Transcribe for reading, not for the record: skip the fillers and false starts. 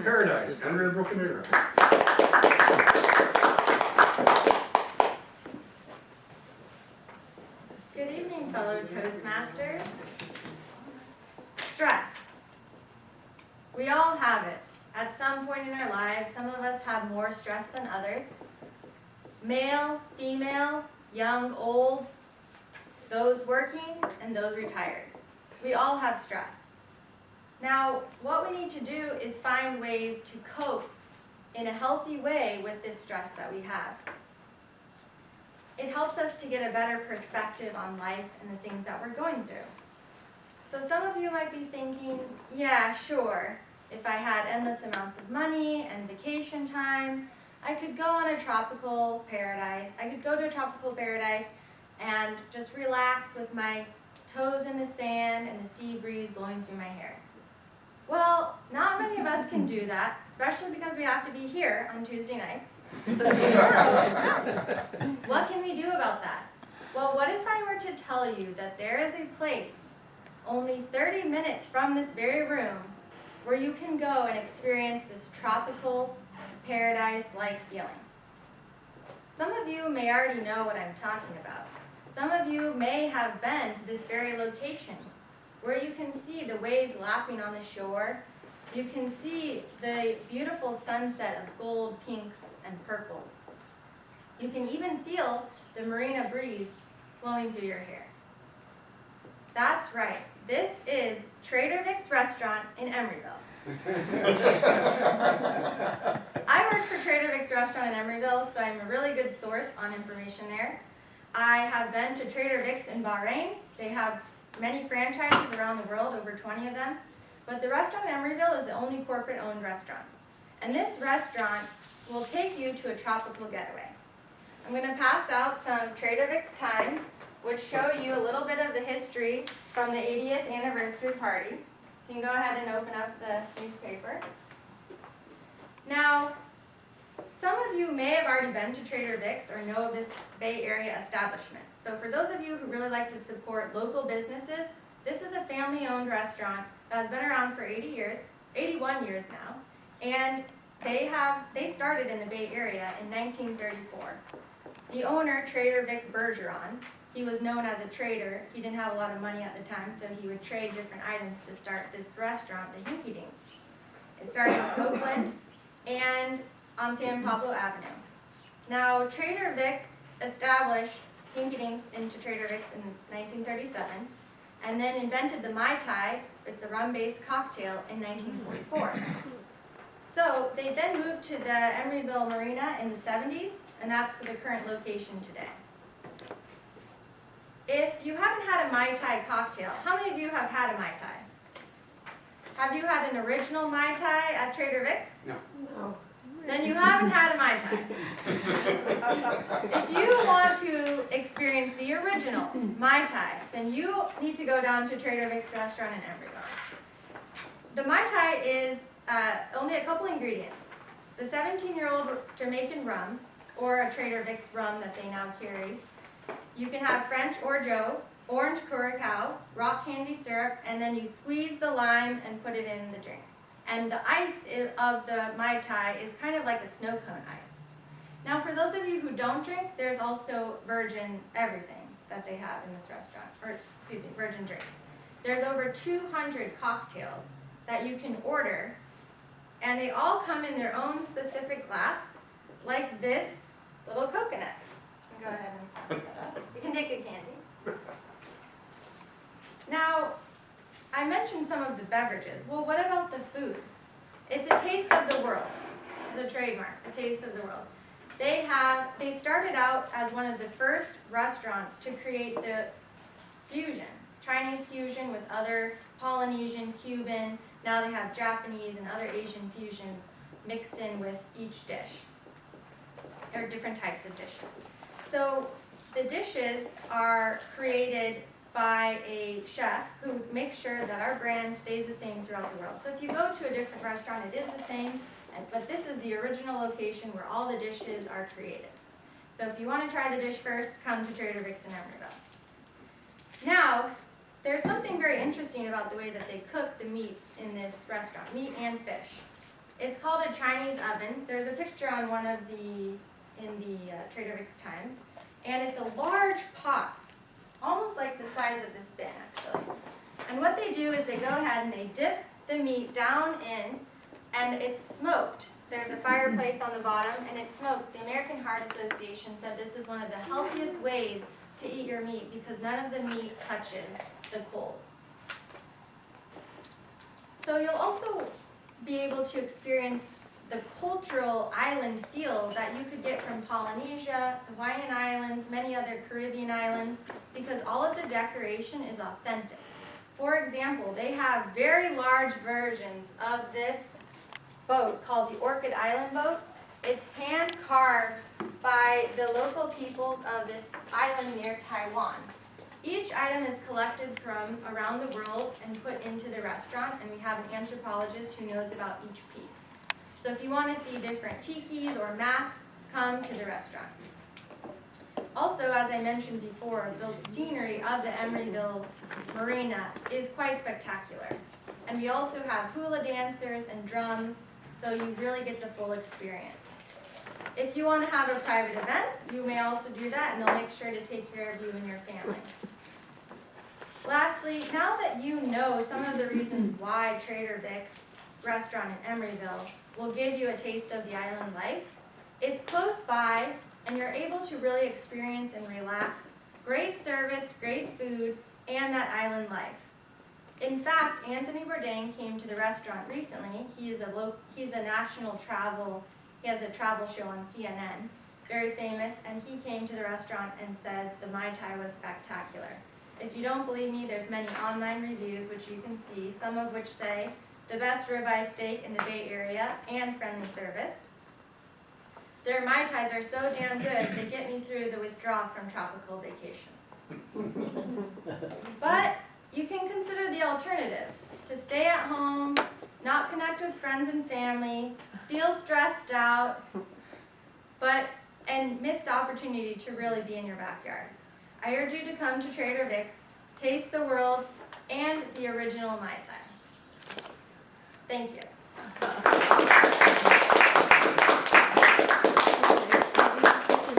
Paradise, Andrea B. Good evening, fellow Toastmasters. Stress. We all have it. At some point in our lives, some of us have more stress than others. Male, female, young, old, those working, and those retired. We all have stress. Now, what we need to do is find ways to cope in a healthy way with this stress that we have. It helps us to get a better perspective on life and the things that we're going through. So some of you might be thinking, yeah, sure, if I had endless amounts of money and vacation time, I could go on a tropical paradise. I could go to a tropical paradise and just relax with my toes in the sand and the sea breeze blowing through my hair. Well, not many of us can do that, especially because we have to be here on Tuesday nights. What can we do about that? Well, what if I were to tell you that there is a place only 30 minutes from this very room where you can go and experience this tropical paradise-like feeling? Some of you may already know what I'm talking about. Some of you may have been to this very location where you can see the waves lapping on the shore. You can see the beautiful sunset of gold, pinks, and purples. You can even feel the marina breeze flowing through your hair. That's right. This is Trader Vic's restaurant in Emeryville. I work for Trader Vic's restaurant in Emeryville, so I'm a really good source on information there. I have been to Trader Vic's in Bahrain. They have many franchises around the world, over 20 of them. But the restaurant in Emeryville is the only corporate-owned restaurant. And this restaurant will take you to a tropical getaway. I'm going to pass out some Trader Vic's Times, which show you a little bit of the history from the 80th anniversary party. You can go ahead and open up the newspaper. Now, some of you may have already been to Trader Vic's or know of this Bay Area establishment. So for those of you who really like to support local businesses, this is a family-owned restaurant that has been around for 81 years now, and they started in the Bay Area in 1934. The owner, Trader Vic Bergeron, he was known as a trader. He didn't have a lot of money at the time, so he would trade different items to start this restaurant, the Hinky Dinks. It started in Oakland and on San Pablo Avenue. Now, Trader Vic established Hinky Dinks into Trader Vic's in 1937, and then invented the Mai Tai, it's a rum-based cocktail, in 1944. So they then moved to the Emeryville Marina in the 70s, and that's for the current location today. If you haven't had a Mai Tai cocktail, how many of you have had a Mai Tai? Have you had an original Mai Tai at Trader Vic's? No. Then you haven't had a Mai Tai. If you want to experience the original Mai Tai, then you need to go down to Trader Vic's restaurant in Emeryville. The Mai Tai is only a couple ingredients. The 17-year-old Jamaican rum, or a Trader Vic's rum that they now carry. You can have French or Joe, orange curacao, rock candy syrup, and then you squeeze the lime and put it in the drink. And the ice of the Mai Tai is kind of like a snow cone ice. Now, for those of you who don't drink, there's also virgin everything that they have in this restaurant, or excuse me, virgin drinks. There's over 200 cocktails that you can order, and they all come in their own specific glass, like this little coconut. Go ahead and pass that up. You can take a candy. Now, I mentioned some of the beverages. Well, what about the food? It's a taste of the world. This is a trademark, a taste of the world. They started out as one of the first restaurants to create the fusion, Chinese fusion with other Polynesian, Cuban. Now they have Japanese and other Asian fusions mixed in with each dish, or different types of dishes. So the dishes are created by a chef who makes sure that our brand stays the same throughout the world. So if you go to a different restaurant, it is the same, but this is the original location where all the dishes are created. So if you want to try the dish first, come to Trader Vic's in Emeryville. Now, there's something very interesting about the way that they cook the meats in this restaurant, meat and fish. It's called a Chinese oven. There's a picture on one of the, in the Trader Vic's Times. And it's a large pot, almost like the size of this bin actually. And what they do is they go ahead and they dip the meat down in, and it's smoked. There's a fireplace on the bottom, and it's smoked. The American Heart Association said this is one of the healthiest ways to eat your meat because none of the meat touches the coals. So you'll also be able to experience the cultural island feel that you could get from Polynesia, the Hawaiian Islands, many other Caribbean islands, because all of the decoration is authentic. For example, they have very large versions of this boat called the Orchid Island boat. It's hand carved by the local peoples of this island near Taiwan. Each item is collected from around the world and put into the restaurant, and we have an anthropologist who knows about each piece. So if you want to see different tikis or masks, come to the restaurant. Also, as I mentioned before, the scenery of the Emeryville Marina is quite spectacular. And we also have hula dancers and drums, so you really get the full experience. If you want to have a private event, you may also do that, and they'll make sure to take care of you and your family. Lastly, now that you know some of the reasons why Trader Vic's restaurant in Emeryville will give you a taste of the island life, it's close by, and you're able to really experience and relax, great service, great food, and that island life. In fact, Anthony Bourdain came to the restaurant recently. He's a national travel, he has a travel show on CNN, very famous, and he came to the restaurant and said the Mai Tai was spectacular. If you don't believe me, there's many online reviews which you can see, some of which say the best ribeye steak in the Bay Area and friendly service. Their Mai Tais are so damn good, they get me through the withdrawal from tropical vacations. But you can consider the alternative, to stay at home, not connect with friends and family, feel stressed out, and miss the opportunity to really be in your backyard. I urge you to come to Trader Vic's, taste the world, and the original Mai Tai. Thank you.